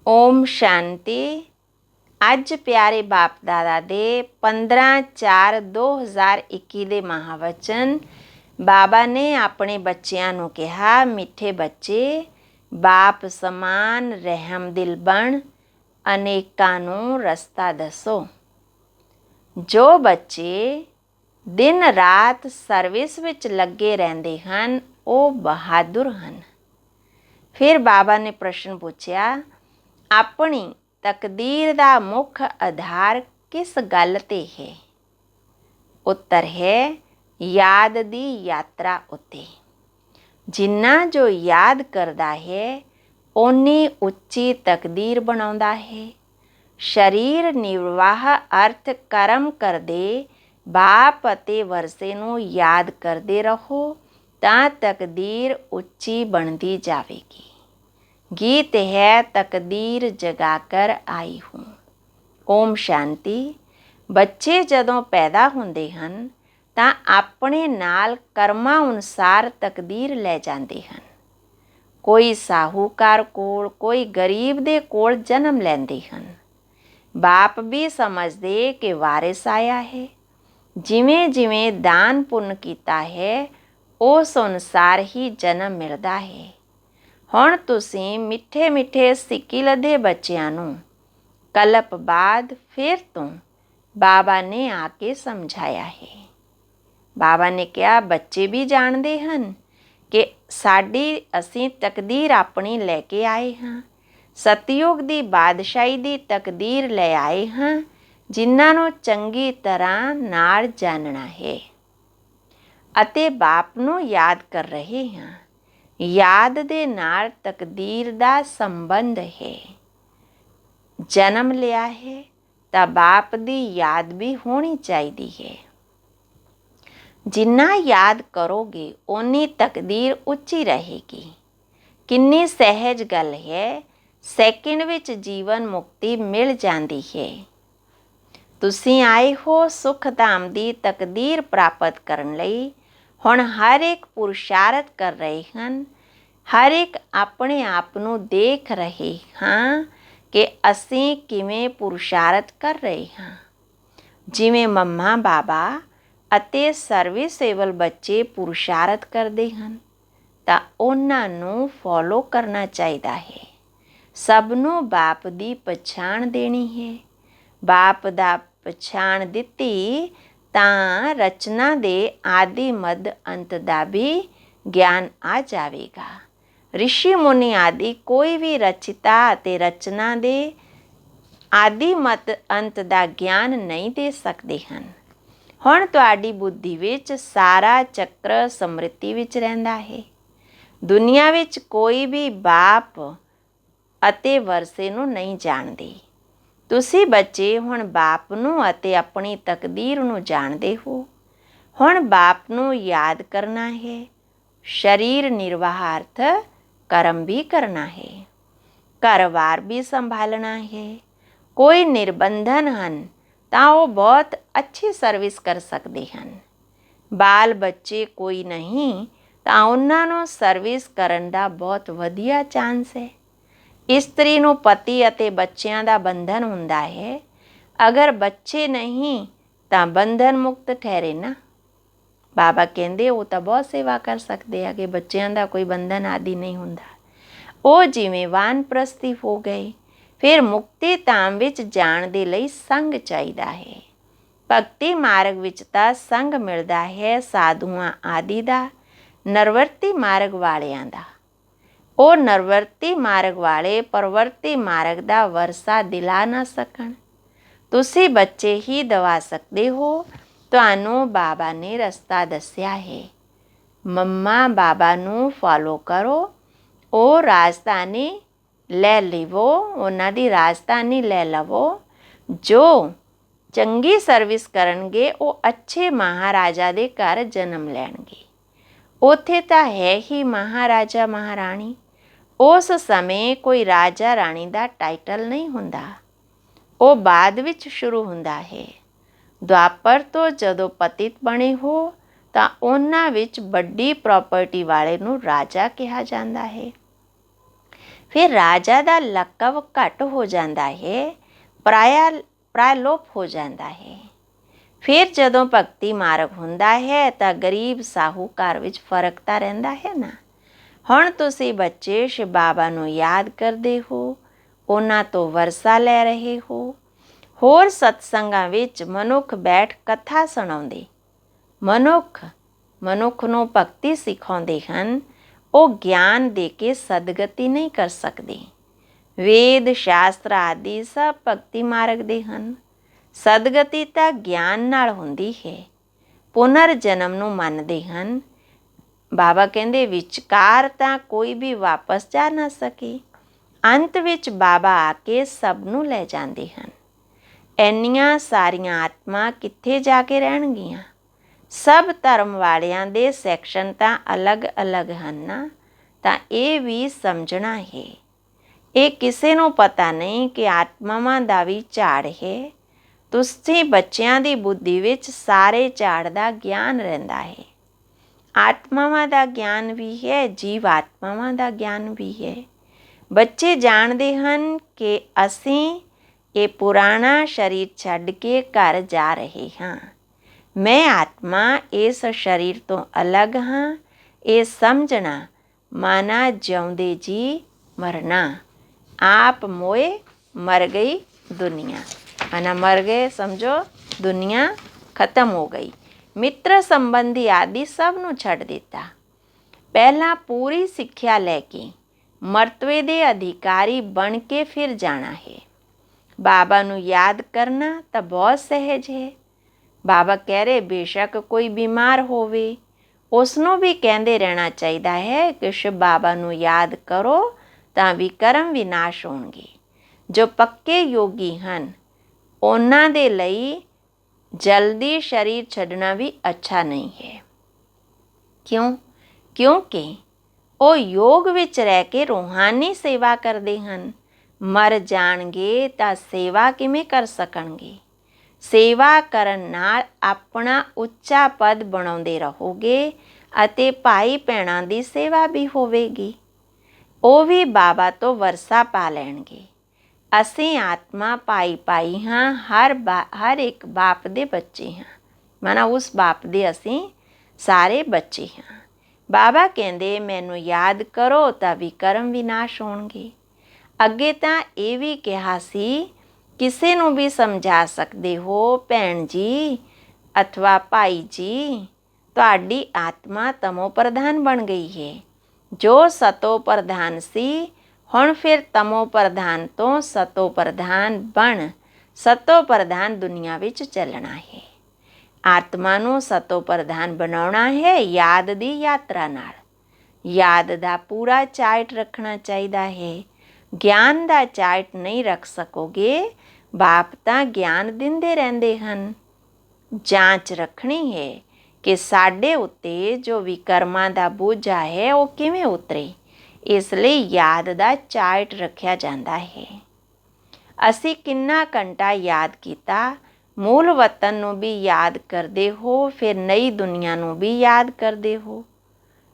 ओम शांति। ਅੱਜ ਪਿਆਰੇ ਬਾਪ ਦਾਦਾ ਦੇ 15/4/2021 ਦੇ ਮਹਾਵਚਨ ਬਾਬਾ ਨੇ ਆਪਣੇ ਬੱਚਿਆਂ ਨੂੰ ਕਿਹਾ, ਮਿੱਠੇ ਬੱਚੇ, ਬਾਪ ਸਮਾਨ ਰਹਿਮ ਦਿਲ ਬਣ ਅਨੇਕਾਂ ਨੂੰ ਰਸਤਾ ਦੱਸੋ। ਜੋ ਬੱਚੇ ਦਿਨ ਰਾਤ ਸਰਵਿਸ ਵਿੱਚ ਲੱਗੇ ਰਹਿੰਦੇ ਹਨ ਉਹ ਬਹਾਦਰ ਹਨ। ਫਿਰ ਬਾਬਾ ਨੇ ਪ੍ਰਸ਼ਨ ਪੁੱਛਿਆ, ਆਪਣੀ ਤਕਦੀਰ ਦਾ ਮੁੱਖ ਆਧਾਰ ਕਿਸ ਗੱਲ 'ਤੇ ਹੈ? ਉੱਤਰ ਹੈ, ਯਾਦ ਦੀ ਯਾਤਰਾ ਉੱਤੇ। ਜਿੰਨਾ ਜੋ ਯਾਦ ਕਰਦਾ ਹੈ ਓਨੀ ਉੱਚੀ ਤਕਦੀਰ ਬਣਾਉਂਦਾ ਹੈ। ਸਰੀਰ ਨਿਰਵਾਹ ਅਰਥ ਕਰਮ ਕਰਦੇ ਬਾਪ ਅਤੇ ਵਰਸੇ ਨੂੰ ਯਾਦ ਕਰਦੇ ਰਹੋ ਤਾਂ ਤਕਦੀਰ ਉੱਚੀ ਬਣਦੀ ਜਾਵੇਗੀ। गीत है तकदीर जगाकर आई हूँ। ओम शांति। ਬੱਚੇ ਜਦੋਂ ਪੈਦਾ ਹੁੰਦੇ ਹਨ ਤਾਂ ਆਪਣੇ ਨਾਲ ਕਰਮਾਂ ਅਨੁਸਾਰ ਤਕਦੀਰ ਲੈ ਜਾਂਦੇ ਹਨ। ਕੋਈ ਸਾਹੂਕਾਰ ਕੋਲ, ਕੋਈ ਗਰੀਬ ਦੇ ਕੋਲ ਜਨਮ ਲੈਂਦੇ ਹਨ। ਬਾਪ ਵੀ ਸਮਝਦੇ ਕਿ ਵਾਰਿਸ ਆਇਆ ਹੈ। ਜਿਵੇਂ ਜਿਵੇਂ ਦਾਨ ਪੁੰਨ ਕੀਤਾ ਹੈ ਉਸ ਅਨੁਸਾਰ ਹੀ ਜਨਮ ਮਿਲਦਾ ਹੈ। ਹੁਣ ਤੁਸੀਂ ਮਿੱਠੇ ਮਿੱਠੇ ਸਿੱਕੀ ਲੱਦੇ ਬੱਚਿਆਂ ਨੂੰ ਕਲਪ ਬਾਅਦ ਫਿਰ ਤੋਂ ਬਾਬਾ ਨੇ ਆ ਕੇ ਸਮਝਾਇਆ ਹੈ। ਬਾਬਾ ਨੇ ਕਿਹਾ, ਬੱਚੇ ਵੀ ਜਾਣਦੇ ਹਨ ਕਿ ਅਸੀਂ ਤਕਦੀਰ ਆਪਣੀ ਲੈ ਕੇ ਆਏ ਹਾਂ। ਸਤਯੁਗ ਦੀ ਬਾਦਸ਼ਾਹੀ ਦੀ ਤਕਦੀਰ ਲੈ ਆਏ ਹਾਂ, ਜਿਨ੍ਹਾਂ ਨੂੰ ਚੰਗੀ ਤਰ੍ਹਾਂ ਨਾਲ ਜਾਣਨਾ ਹੈ ਅਤੇ ਬਾਪ ਨੂੰ ਯਾਦ ਕਰ ਰਹੇ ਹਾਂ। ਯਾਦ ਦੇ ਨਾਲ ਤਕਦੀਰ ਦਾ ਸੰਬੰਧ ਹੈ। ਜਨਮ ਲਿਆ ਹੈ ਤਾਂ ਬਾਪ ਦੀ ਯਾਦ ਵੀ ਹੋਣੀ ਚਾਹੀਦੀ ਹੈ। ਜਿੰਨਾ ਯਾਦ ਕਰੋਗੇ ਓਨੀ ਤਕਦੀਰ ਉੱਚੀ ਰਹੇਗੀ। ਕਿੰਨੀ ਸਹਿਜ ਗੱਲ ਹੈ, ਸੈਕਿੰਡ ਵਿੱਚ ਜੀਵਨ ਮੁਕਤੀ ਮਿਲ ਜਾਂਦੀ ਹੈ। ਤੁਸੀਂ ਆਏ ਹੋ ਸੁਖ ਧਾਮ ਦੀ ਤਕਦੀਰ ਪ੍ਰਾਪਤ ਕਰਨ ਲਈ। ਹੁਣ ਹਰ ਇੱਕ ਪੁਰਸ਼ਾਰਥ ਕਰ ਰਹੇ ਹਨ। ਹਰ ਇੱਕ ਆਪਣੇ ਆਪ ਨੂੰ ਦੇਖ ਰਹੇ ਹਾਂ ਕਿ ਅਸੀਂ ਕਿਵੇਂ ਪੁਰਸ਼ਾਰਥ ਕਰ ਰਹੇ ਹਾਂ। ਜਿਵੇਂ ਮੰਮਾ ਬਾਬਾ ਅਤੇ ਸਰਵਿਸੇਬਲ ਬੱਚੇ ਪੁਰਸ਼ਾਰਥ ਕਰਦੇ ਹਨ ਤਾਂ ਉਹਨਾਂ ਨੂੰ ਫੋਲੋ ਕਰਨਾ ਚਾਹੀਦਾ ਹੈ। ਸਭ ਨੂੰ ਬਾਪ ਦੀ ਪਛਾਣ ਦੇਣੀ ਹੈ। ਬਾਪ ਦਾ ਪਛਾਣ ਦਿੱਤੀ ਤਾਂ ਰਚਨਾ ਦੇ ਆਦਿ ਮੱਧ ਅੰਤ ਦਾ ਵੀ ਗਿਆਨ ਆ ਜਾਵੇਗਾ। ਰਿਸ਼ੀ ਮੁਨੀ ਆਦਿ ਕੋਈ ਵੀ ਰਚਿਤਾ ਅਤੇ ਰਚਨਾ ਦੇ ਆਦਿ ਮੱਧ ਅੰਤ ਦਾ ਗਿਆਨ ਨਹੀਂ ਦੇ ਸਕਦੇ ਹਨ। ਹੁਣ ਤੁਹਾਡੀ ਬੁੱਧੀ ਵਿੱਚ ਸਾਰਾ ਚੱਕਰ ਸਮ੍ਰਿਤੀ ਵਿੱਚ ਰਹਿੰਦਾ ਹੈ। ਦੁਨੀਆ ਵਿੱਚ ਕੋਈ ਵੀ ਬਾਪ ਅਤੇ ਵਰਸੇ ਨੂੰ ਨਹੀਂ ਜਾਣਦੇ। ਤੁਸੀਂ ਬੱਚੇ ਹੁਣ ਬਾਪ ਨੂੰ ਅਤੇ ਆਪਣੀ ਤਕਦੀਰ ਨੂੰ ਜਾਣਦੇ ਹੋ। ਹੁਣ ਬਾਪ ਨੂੰ ਯਾਦ ਕਰਨਾ ਹੈ। ਸਰੀਰ ਨਿਰਵਾਹ ਅਰਥ ਕਰਮ ਵੀ ਕਰਨਾ ਹੈ। ਘਰ-ਬਾਰ ਵੀ ਸੰਭਾਲਣਾ ਹੈ। ਕੋਈ ਨਿਰਬੰਧਨ ਹਨ ਤਾਂ ਉਹ ਬਹੁਤ ਅੱਛੀ ਸਰਵਿਸ ਕਰ ਸਕਦੇ ਹਨ। ਬਾਲ ਬੱਚੇ ਕੋਈ ਨਹੀਂ ਤਾਂ ਉਹਨਾਂ ਨੂੰ ਸਰਵਿਸ ਕਰਨ ਦਾ ਬਹੁਤ ਵਧੀਆ ਚਾਂਸ ਹੈ। ਇਸਤਰੀ ਨੂੰ ਪਤੀ ਅਤੇ ਬੱਚਿਆਂ ਦਾ ਬੰਧਨ ਹੁੰਦਾ ਹੈ। ਅਗਰ ਬੱਚੇ ਨਹੀਂ ਤਾਂ ਬੰਧਨ ਮੁਕਤ ਠਹਿਰੇ ਨਾ। ਬਾਬਾ ਕਹਿੰਦੇ ਉਹ ਤਾਂ ਬਹੁਤ ਸੇਵਾ ਕਰ ਸਕਦੇ ਆ ਕਿ ਬੱਚਿਆਂ ਦਾ ਕੋਈ ਬੰਧਨ ਆਦਿ ਨਹੀਂ ਹੁੰਦਾ। ਉਹ ਜਿਵੇਂ ਵਾਨਪ੍ਰਸਥੀ ਹੋ ਗਏ। ਫਿਰ ਮੁਕਤੀ ਧਾਮ ਵਿੱਚ ਜਾਣ ਦੇ ਲਈ ਸੰਗ ਚਾਹੀਦਾ ਹੈ। ਭਗਤੀ ਮਾਰਗ ਵਿੱਚ ਤਾਂ ਸੰਗ ਮਿਲਦਾ ਹੈ ਸਾਧੂਆਂ ਆਦਿ ਦਾ, ਨਰਵਰਤੀ ਮਾਰਗ ਵਾਲਿਆਂ ਦਾ। ਉਹ ਨਰਵਰਤੀ ਮਾਰਗ ਵਾਲੇ ਪਰਵਰਤੀ ਮਾਰਗ ਦਾ ਵਰਸਾ ਦਿਲਾ ਨਾ ਸਕਣ। ਤੁਸੀਂ ਬੱਚੇ ਹੀ ਦਵਾ ਸਕਦੇ ਹੋ। ਤੁਹਾਨੂੰ ਬਾਬਾ ਨੇ ਰਸਤਾ ਦੱਸਿਆ ਹੈ। ਮੰਮਾ ਬਾਬਾ ਨੂੰ ਫੋਲੋ ਕਰੋ। ਉਹ ਰਾਜਧਾਨੀ ਲੈ ਲਵੋ, ਉਹਨਾਂ ਦੀ ਰਾਜਧਾਨੀ ਲੈ ਲਵੋ। ਜੋ ਚੰਗੀ ਸਰਵਿਸ ਕਰਨਗੇ ਉਹ ਅੱਛੇ ਮਹਾਰਾਜਾ ਦੇ ਘਰ ਜਨਮ ਲੈਣਗੇ। ਉੱਥੇ ਤਾਂ ਹੈ ਹੀ ਮਹਾਰਾਜਾ ਮਹਾਰਾਣੀ। ਉਸ ਸਮੇਂ ਕੋਈ ਰਾਜਾ ਰਾਣੀ ਦਾ ਟਾਈਟਲ ਨਹੀਂ ਹੁੰਦਾ। ਉਹ ਬਾਅਦ ਵਿੱਚ ਸ਼ੁਰੂ ਹੁੰਦਾ ਹੈ। ਦੁਆਪਰ ਤੋਂ ਜਦੋਂ ਪਤਿਤ ਬਣੇ ਹੋ ਤਾਂ ਉਹਨਾਂ ਵਿੱਚ ਵੱਡੀ ਪ੍ਰਾਪਰਟੀ ਵਾਲੇ ਨੂੰ ਰਾਜਾ ਕਿਹਾ ਜਾਂਦਾ ਹੈ। ਫਿਰ ਰਾਜਾ ਦਾ ਲਕਬ ਘੱਟ ਹੋ ਜਾਂਦਾ ਹੈ, ਪ੍ਰਾਯਲੋਪ ਹੋ ਜਾਂਦਾ ਹੈ। ਫਿਰ ਜਦੋਂ ਭਗਤੀ ਮਾਰਗ ਹੁੰਦਾ ਹੈ ਤਾਂ ਗਰੀਬ ਸਾਹੂਕਾਰ ਵਿੱਚ ਫਰਕ ਤਾਂ ਰਹਿੰਦਾ ਹੈ ਨਾ। ਹੁਣ ਤੁਸੀਂ ਬੱਚੇ ਸ਼ਿਵ ਬਾਬਾ ਨੂੰ ਯਾਦ ਕਰਦੇ ਹੋ, ਉਹਨਾਂ ਤੋਂ ਵਰਸਾ ਲੈ ਰਹੇ ਹੋ। ਹੋਰ ਸਤਸੰਗਾਂ ਵਿੱਚ ਮਨੁੱਖ ਬੈਠ ਕਥਾ ਸੁਣਾਉਂਦੇ ਮਨੁੱਖ ਨੂੰ ਭਗਤੀ ਸਿਖਾਉਂਦੇ ਹਨ। ਉਹ ਗਿਆਨ ਦੇ ਕੇ ਸਦਗਤੀ ਨਹੀਂ ਕਰ ਸਕਦੇ। ਵੇਦ ਸ਼ਾਸਤਰ ਆਦਿ ਸਭ ਭਗਤੀ ਮਾਰਗ ਦੇ ਹਨ। ਸਦਗਤੀ ਤਾਂ ਗਿਆਨ ਨਾਲ ਹੁੰਦੀ ਹੈ। ਪੁਨਰ ਜਨਮ ਨੂੰ ਮੰਨਦੇ ਹਨ। ਬਾਬਾ ਕਹਿੰਦੇ ਵਿਚਕਾਰ ਤਾਂ ਕੋਈ ਵੀ ਵਾਪਸ ਜਾ ਨਾ ਸਕੇ। ਅੰਤ ਵਿੱਚ ਬਾਬਾ ਆ ਕੇ ਸਭ ਨੂੰ ਲੈ ਜਾਂਦੇ ਹਨ। ਇੰਨੀਆਂ ਸਾਰੀਆਂ ਆਤਮਾ ਕਿੱਥੇ ਜਾ ਕੇ ਰਹਿਣਗੀਆਂ? ਸਭ ਧਰਮ ਵਾਲਿਆਂ ਦੇ ਸੈਕਸ਼ਨ ਤਾਂ ਅਲੱਗ-ਅਲੱਗ ਹਨ ਨਾ, ਤਾਂ ਇਹ ਵੀ ਸਮਝਣਾ ਹੈ। ਇਹ ਕਿਸੇ ਨੂੰ ਪਤਾ ਨਹੀਂ ਕਿ ਆਤਮਾਵਾਂ ਦਾ ਵੀ ਝਾੜ ਹੈ। ਤੁਸੀਂ ਬੱਚਿਆਂ ਦੀ ਬੁੱਧੀ ਵਿੱਚ ਸਾਰੇ ਝਾੜ ਦਾ ਗਿਆਨ ਰਹਿੰਦਾ ਹੈ। ਆਤਮਾਵਾਂ ਦਾ ਗਿਆਨ ਵੀ ਹੈ, ਜੀਵ ਆਤਮਾਵਾਂ ਦਾ ਗਿਆਨ ਵੀ ਹੈ। ਬੱਚੇ ਜਾਣਦੇ ਹਨ ਕਿ ਅਸੀਂ ਇਹ ਪੁਰਾਣਾ ਸਰੀਰ ਛੱਡ ਕੇ ਘਰ ਜਾ ਰਹੇ ਹਾਂ। ਮੈਂ ਆਤਮਾ ਇਸ ਸਰੀਰ ਤੋਂ ਅਲੱਗ ਹਾਂ। ਇਹ ਸਮਝਣਾ ਮਾਨਾ ਜਿਉਂਦੇ ਜੀ ਮਰਨਾ। ਆਪ ਮੋਏ ਮਰ ਗਈ ਦੁਨੀਆ। माना मर गए, समझो दुनिया खत्म हो गई। मित्र संबंधी आदि सब ਨੂੰ ਛੱਡ ਦਿੱਤਾ। ਪਹਿਲਾਂ ਪੂਰੀ ਸਿੱਖਿਆ ਲੈ ਕੇ ਮਰਤਬੇ ਦੇ ਅਧਿਕਾਰੀ ਬਣ ਕੇ ਫਿਰ ਜਾਣਾ ਹੈ। ਬਾਬਾ ਨੂੰ ਯਾਦ ਕਰਨਾ ਤਾਂ ਬਹੁਤ ਸਹਿਜ ਹੈ। ਬਾਬਾ ਕਹਿ ਰਹੇ ਬੇਸ਼ੱਕ ਕੋਈ ਬਿਮਾਰ ਹੋਵੇ, ਉਸ ਨੂੰ ਵੀ ਕਹਿੰਦੇ ਰਹਿਣਾ ਚਾਹੀਦਾ ਹੈ ਕਿ ਸ਼ਿਵ ਬਾਬਾ ਨੂੰ ਯਾਦ ਕਰੋ ਤਾਂ ਵਿਕਰਮ ਵਿਨਾਸ਼ ਹੋਣਗੇ। ਜੋ ਪੱਕੇ ਯੋਗੀ ਹਨ ਉਹਨਾਂ ਦੇ ਲਈ ਜਲਦੀ ਸਰੀਰ ਛੱਡਣਾ ਵੀ ਅੱਛਾ ਨਹੀਂ ਹੈ। ਕਿਉਂਕਿ ਉਹ ਯੋਗ ਵਿੱਚ ਰਹਿ ਕੇ ਰੂਹਾਨੀ ਸੇਵਾ ਕਰਦੇ ਹਨ। ਮਰ ਜਾਣਗੇ ਤਾਂ ਸੇਵਾ ਕਿਵੇਂ ਕਰ ਸਕਣਗੇ? ਸੇਵਾ ਕਰਨ ਨਾਲ ਆਪਣਾ ਉੱਚਾ ਪਦ ਬਣਾਉਂਦੇ ਰਹੋਗੇ ਅਤੇ ਭਾਈ ਭੈਣਾਂ ਦੀ ਸੇਵਾ ਵੀ ਹੋਵੇਗੀ। ਉਹ ਵੀ ਬਾਬਾ ਤੋਂ ਵਰਸਾ ਪਾ ਲੈਣਗੇ। ਅਸੀਂ ਆਤਮਾ ਭਾਈ ਹਾਂ। ਹਰ ਇੱਕ ਬਾਪ ਦੇ ਬੱਚੇ ਹਾਂ। ਮਾਨਾ ਉਸ ਬਾਪ ਦੇ ਅਸੀਂ ਸਾਰੇ ਬੱਚੇ ਹਾਂ। ਬਾਬਾ ਕਹਿੰਦੇ ਮੈਨੂੰ ਯਾਦ ਕਰੋ ਤਾਂ ਵਿਕਰਮ ਵਿਨਾਸ਼ ਹੋਣਗੇ। ਅੱਗੇ ਤਾਂ ਇਹ ਵੀ ਕਿਹਾ ਸੀ ਕਿਸੇ ਨੂੰ ਵੀ ਸਮਝਾ ਸਕਦੇ ਹੋ, ਭੈਣ ਜੀ ਅਥਵਾ ਭਾਈ ਜੀ ਤੁਹਾਡੀ ਆਤਮਾ ਤਮੋ ਪ੍ਰਧਾਨ ਬਣ ਗਈ ਹੈ। ਜੋ ਸਤੋ ਪ੍ਰਧਾਨ ਸੀ ਹੁਣ ਫਿਰ ਤਮੋ ਪ੍ਰਧਾਨ ਤੋਂ ਸਤੋ ਪ੍ਰਧਾਨ ਬਣ ਸਤੋ ਪ੍ਰਧਾਨ ਦੁਨੀਆ ਵਿੱਚ ਚੱਲਣਾ ਹੈ। ਆਤਮਾ ਨੂੰ ਸਤੋ ਪ੍ਰਧਾਨ ਬਣਾਉਣਾ ਹੈ ਯਾਦ ਦੀ ਯਾਤਰਾ ਨਾਲ। ਯਾਦ ਦਾ ਪੂਰਾ ਚਾਰਟ ਰੱਖਣਾ ਚਾਹੀਦਾ ਹੈ। ਗਿਆਨ ਦਾ ਚਾਰਟ ਨਹੀਂ ਰੱਖ ਸਕੋਗੇ। ਬਾਪ ਤਾਂ ਗਿਆਨ ਦਿੰਦੇ ਰਹਿੰਦੇ ਹਨ। ਜਾਂਚ ਰੱਖਣੀ ਹੈ ਕਿ ਸਾਡੇ ਉੱਤੇ ਜੋ ਵਿਕਰਮਾਂ ਦਾ ਬੋਝਾ ਹੈ ਉਹ ਕਿਵੇਂ ਉਤਰੇ। ਇਸ ਲਈ ਯਾਦ ਦਾ ਚਾਰਟ ਰੱਖਿਆ ਜਾਂਦਾ ਹੈ। ਅਸੀਂ ਕਿੰਨਾ ਘੰਟਾ ਯਾਦ ਕੀਤਾ। ਮੂਲ ਵਤਨ ਨੂੰ ਵੀ ਯਾਦ ਕਰਦੇ ਹੋ, ਫਿਰ ਨਈ ਦੁਨੀਆ ਨੂੰ ਵੀ ਯਾਦ ਕਰਦੇ ਹੋ।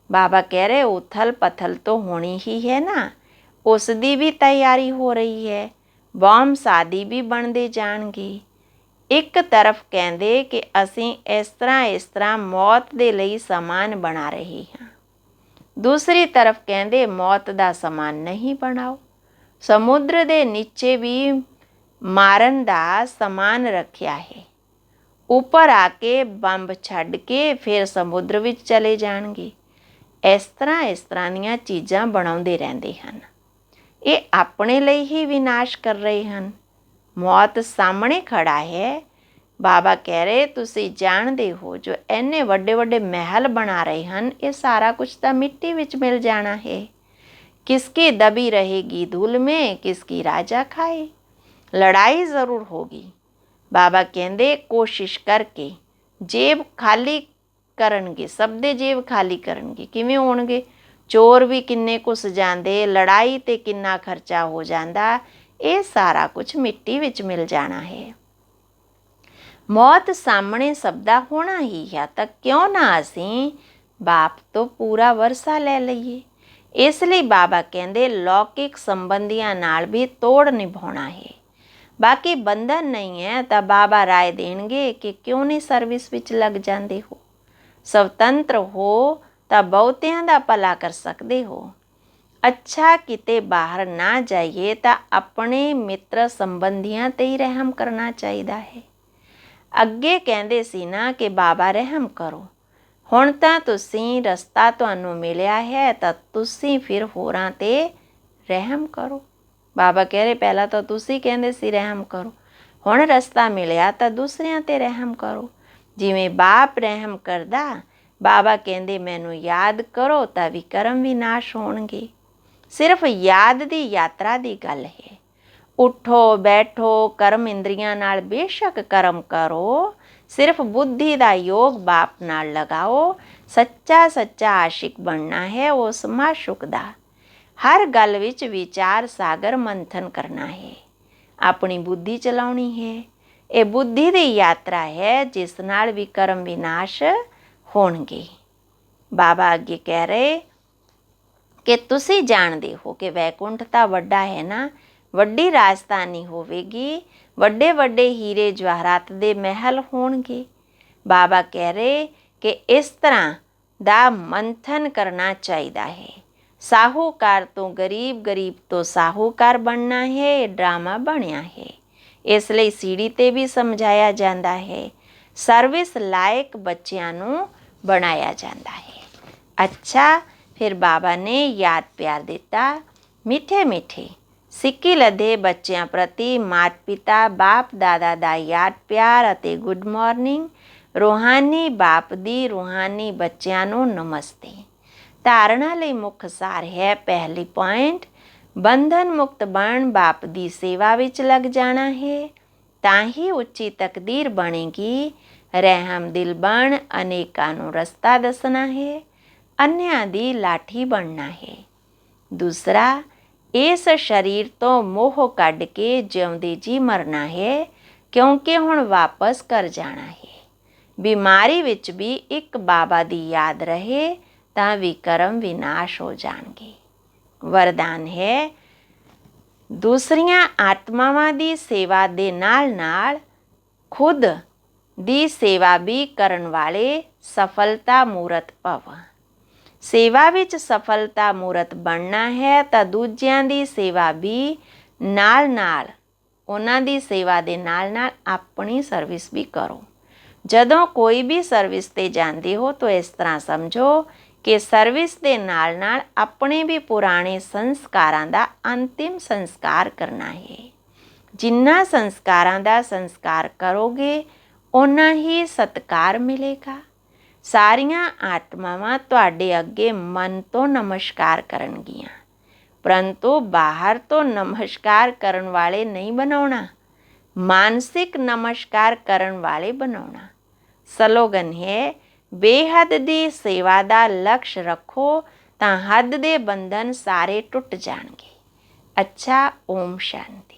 ਬਾਬਾ ਕਹਿ ਰਹੇ ਉਥਲ ਪਥਲ ਤੋਂ ਹੋਣੀ ਹੀ ਹੈ ਨਾ, ਉਸ ਦੀ ਵੀ ਤਿਆਰੀ ਹੋ ਰਹੀ ਹੈ। ਬੰਬ ਆਦਿ ਵੀ ਬਣਦੇ ਜਾਣਗੇ। ਇੱਕ ਤਰਫ ਕਹਿੰਦੇ ਕਿ ਅਸੀਂ ਇਸ ਤਰ੍ਹਾਂ ਮੌਤ ਦੇ ਲਈ ਸਮਾਨ ਬਣਾ ਰਹੇ ਹਾਂ। ਦੂਸਰੀ ਤਰਫ ਕਹਿੰਦੇ ਮੌਤ ਦਾ ਸਮਾਨ ਨਹੀਂ ਬਣਾਓ। ਸਮੁੰਦਰ ਦੇ ਨੀਚੇ ਵੀ ਮਾਰਨ ਦਾ ਸਮਾਨ ਰੱਖਿਆ ਹੈ। ਉੱਪਰ ਆ ਕੇ ਬੰਬ ਛੱਡ ਕੇ ਫਿਰ ਸਮੁੰਦਰ ਵਿੱਚ ਚਲੇ ਜਾਣਗੇ। ਇਸ ਤਰ੍ਹਾਂ ਦੀਆਂ ਚੀਜ਼ਾਂ ਬਣਾਉਂਦੇ ਰਹਿੰਦੇ ਹਨ। ਇਹ ਆਪਣੇ ਲਈ ਹੀ ਵਿਨਾਸ਼ ਕਰ ਰਹੇ ਹਨ। ਮੌਤ ਸਾਹਮਣੇ ਖੜਾ ਹੈ। ਬਾਬਾ ਕਹਿ ਰਹੇ ਤੁਸੀਂ ਜਾਣਦੇ ਹੋ ਜੋ ਇੰਨੇ ਵੱਡੇ ਵੱਡੇ ਮਹਿਲ ਬਣਾ ਰਹੇ ਹਨ ਇਹ ਸਾਰਾ ਕੁਝ ਤਾਂ ਮਿੱਟੀ ਵਿੱਚ ਮਿਲ ਜਾਣਾ ਹੈ। किसकी दबी रहेगी धूल में किसकी राजा खाए। लड़ाई ज़रूर होगी। बाबा कहते कोशिश करके जेब खाली करनगे, सब दे जेब खाली करनगे। किवें होणगे? चोर भी किन्ने घुस जांदे, लड़ाई ते किन्ना खर्चा हो जांदा। ये सारा कुछ मिट्टी विच मिल जाना है। मौत सामने सब दा होना ही है, तो क्यों ना असीं बाप तो पूरा वरसा ले लईए। ਇਸ ਲਈ ਬਾਬਾ ਕਹਿੰਦੇ ਲੌਕਿਕ ਸੰਬੰਧੀਆਂ ਨਾਲ ਵੀ ਤੋੜ ਨਿਭਾਉਣਾ ਹੈ। ਬਾਕੀ ਬੰਧਨ ਨਹੀਂ ਹੈ ਤਾਂ ਬਾਬਾ ਰਾਏ ਦੇਣਗੇ ਕਿ ਕਿਉਂ ਨਹੀਂ ਸਰਵਿਸ ਵਿੱਚ ਲੱਗ ਜਾਂਦੇ ਹੋ। ਸੁਤੰਤਰ ਹੋ ਤਾਂ ਬਹੁਤਿਆਂ ਦਾ ਭਲਾ ਕਰ ਸਕਦੇ ਹੋ। ਅੱਛਾ ਕਿਤੇ ਬਾਹਰ ਨਾ ਜਾਈਏ ਤਾਂ ਆਪਣੇ ਮਿੱਤਰ ਸੰਬੰਧੀਆਂ 'ਤੇ ਹੀ ਰਹਿਮ ਕਰਨਾ ਚਾਹੀਦਾ ਹੈ। ਅੱਗੇ ਕਹਿੰਦੇ ਸੀ ਨਾ ਕਿ ਬਾਬਾ ਰਹਿਮ ਕਰੋ। ਹੁਣ ਤਾਂ ਤੁਸੀਂ ਰਸਤਾ ਤੁਹਾਨੂੰ ਮਿਲਿਆ ਹੈ ਤਾਂ ਤੁਸੀਂ ਫਿਰ ਹੋਰਾਂ 'ਤੇ ਰਹਿਮ ਕਰੋ। ਬਾਬਾ ਕਹਿ ਰਹੇ ਪਹਿਲਾਂ ਤਾਂ ਤੁਸੀਂ ਕਹਿੰਦੇ ਸੀ ਰਹਿਮ ਕਰੋ, ਹੁਣ ਰਸਤਾ ਮਿਲਿਆ ਤਾਂ ਦੂਸਰਿਆਂ 'ਤੇ ਰਹਿਮ ਕਰੋ। ਜਿਵੇਂ ਬਾਪ ਰਹਿਮ ਕਰਦਾ, ਬਾਬਾ ਕਹਿੰਦੇ ਮੈਨੂੰ ਯਾਦ ਕਰੋ ਤਾਂ ਵਿਕਰਮ ਵਿਨਾਸ਼ ਹੋਣਗੇ। ਸਿਰਫ ਯਾਦ ਦੀ ਯਾਤਰਾ ਦੀ ਗੱਲ ਹੈ। ਉੱਠੋ ਬੈਠੋ ਕਰਮ ਇੰਦਰੀਆਂ ਨਾਲ ਬੇਸ਼ੱਕ ਕਰਮ ਕਰੋ, ਸਿਰਫ ਬੁੱਧੀ ਦਾ ਯੋਗ ਬਾਪ ਨਾਲ ਲਗਾਓ। ਸੱਚਾ ਆਸ਼ਿਕ ਬਣਨਾ ਹੈ ਉਸ ਮਾਸ਼ੂਕ ਦਾ। ਹਰ ਗੱਲ ਵਿੱਚ ਵਿਚਾਰ ਸਾਗਰ ਮੰਥਨ ਕਰਨਾ ਹੈ, ਆਪਣੀ ਬੁੱਧੀ ਚਲਾਉਣੀ ਹੈ। ਇਹ ਬੁੱਧੀ ਦੀ ਯਾਤਰਾ ਹੈ ਜਿਸ ਨਾਲ ਵੀ ਕਰਮ ਵਿਨਾਸ਼ ਹੋਣਗੇ। ਬਾਬਾ ਅੱਗੇ ਕਹਿ ਰਹੇ ਕਿ ਤੁਸੀਂ ਜਾਣਦੇ ਹੋ ਕਿ ਵੈਕੁੰਠ ਤਾਂ ਵੱਡਾ ਹੈ ਨਾ, ਵੱਡੀ ਰਾਜਧਾਨੀ ਹੋਵੇਗੀ, ਵੱਡੇ ਵੱਡੇ ਹੀਰੇ ਜਵਾਹਰਾਤ ਦੇ ਮਹਿਲ ਹੋਣਗੇ। ਬਾਬਾ ਕਹਿ ਰਹੇ ਕਿ ਇਸ ਤਰ੍ਹਾਂ ਦਾ ਮੰਥਨ ਕਰਨਾ ਚਾਹੀਦਾ ਹੈ। ਸਾਹੂਕਾਰ ਤੋਂ ਗਰੀਬ, ਗਰੀਬ ਤੋਂ ਸਾਹੂਕਾਰ ਬਣਨਾ ਹੈ, ਇਹ ਡਰਾਮਾ ਬਣਿਆ ਹੈ। ਇਸ ਲਈ ਸੀੜੀ 'ਤੇ ਵੀ ਸਮਝਾਇਆ ਜਾਂਦਾ ਹੈ। ਸਰਵਿਸ ਲਾਇਕ ਬੱਚਿਆਂ ਨੂੰ ਬਣਾਇਆ ਜਾਂਦਾ ਹੈ। ਅੱਛਾ, ਫਿਰ ਬਾਬਾ ਨੇ ਯਾਦ ਪਿਆਰ ਦਿੱਤਾ। ਮਿੱਠੇ ਮਿੱਠੇ ਸਿੱਕੀ ਲੱਦੇ ਬੱਚਿਆਂ ਪ੍ਰਤੀ ਮਾਤਾ ਪਿਤਾ ਬਾਪ ਦਾਦਾ ਦਾ ਯਾਦ ਪਿਆਰ ਅਤੇ ਗੁੱਡ ਮਾਰਨਿੰਗ। ਰੂਹਾਨੀ ਬਾਪ ਦੀ ਰੂਹਾਨੀ ਬੱਚਿਆਂ ਨੂੰ ਨਮਸਤੇ। ਧਾਰਨਾ ਲਈ ਮੁੱਖ ਸਾਰ ਹੈ। ਪਹਿਲੀ ਪੁਆਇੰਟ, ਬੰਧਨ ਮੁਕਤ ਬਣ ਬਾਪ ਦੀ ਸੇਵਾ ਵਿੱਚ ਲੱਗ ਜਾਣਾ ਹੈ, ਤਾਂ ਹੀ ਉੱਚੀ ਤਕਦੀਰ ਬਣੇਗੀ। ਰਹਿਮ ਦਿਲ ਬਣ ਅਨੇਕਾਂ ਨੂੰ ਰਸਤਾ ਦੱਸਣਾ ਹੈ, ਅੰਨ੍ਹਿਆਂ ਦੀ ਲਾਠੀ ਬਣਨਾ ਹੈ। ਦੂਸਰਾ, ਇਸ ਸਰੀਰ ਤੋਂ ਮੋਹ ਕੱਢ ਕੇ ਜਿਉਂਦੇ ਜੀ ਮਰਨਾ ਹੈ, ਕਿਉਂਕਿ ਹੁਣ ਵਾਪਸ ਘਰ ਜਾਣਾ ਹੈ। ਬਿਮਾਰੀ ਵਿੱਚ ਵੀ ਇੱਕ ਬਾਬਾ ਦੀ ਯਾਦ ਰਹੇ ਤਾਂ ਵਿਕਰਮ ਵਿਨਾਸ਼ ਹੋ ਜਾਣਗੇ। ਵਰਦਾਨ ਹੈ, ਦੂਸਰੀਆਂ ਆਤਮਾਵਾਂ ਦੀ ਸੇਵਾ ਦੇ ਨਾਲ ਨਾਲ ਖੁਦ ਦੀ ਸੇਵਾ ਵੀ ਕਰਨ ਵਾਲੇ ਸਫਲਤਾ ਮੂਰਤ ਭਵ। ਸੇਵਾ ਵਿੱਚ ਸਫਲਤਾ ਮੂਰਤ ਬਣਨਾ ਹੈ ਤਾਂ ਦੂਜਿਆਂ ਦੀ ਸੇਵਾ ਵੀ ਨਾਲ ਉਹਨਾਂ ਦੀ ਸੇਵਾ ਦੇ ਨਾਲ ਆਪਣੀ ਸਰਵਿਸ ਵੀ ਕਰੋ। ਜਦੋਂ ਕੋਈ ਵੀ ਸਰਵਿਸ 'ਤੇ ਜਾਂਦੇ ਹੋ ਤਾਂ ਇਸ ਤਰ੍ਹਾਂ ਸਮਝੋ ਕਿ ਸਰਵਿਸ ਦੇ ਨਾਲ ਆਪਣੇ ਵੀ ਪੁਰਾਣੇ ਸੰਸਕਾਰਾਂ ਦਾ ਅੰਤਿਮ ਸੰਸਕਾਰ ਕਰਨਾ ਹੈ। ਜਿੰਨਾ ਸੰਸਕਾਰਾਂ ਦਾ ਸੰਸਕਾਰ ਕਰੋਗੇ ਓਨਾ ਹੀ ਸਤਿਕਾਰ ਮਿਲੇਗਾ। ਸਾਰੀਆਂ ਆਤਮਾਵਾਂ ਤੁਹਾਡੇ ਅੱਗੇ ਮਨ ਤੋਂ ਨਮਸਕਾਰ ਕਰਨਗੀਆਂ, ਪਰੰਤੂ ਬਾਹਰ ਤੋਂ ਨਮਸਕਾਰ ਕਰਨ ਵਾਲੇ ਨਹੀਂ ਬਣਾਉਣਾ, ਮਾਨਸਿਕ ਨਮਸਕਾਰ ਕਰਨ ਵਾਲੇ ਬਣਾਉਣਾ। ਸਲੋਗਨ ਹੈ, ਬੇਹੱਦ ਦੀ ਸੇਵਾ ਦਾ ਲਕਸ਼ ਰੱਖੋ ਤਾਂ ਹੱਦ ਦੇ ਬੰਧਨ ਸਾਰੇ ਟੁੱਟ ਜਾਣਗੇ। ਅੱਛਾ, ਓਮ ਸ਼ਾਂਤੀ।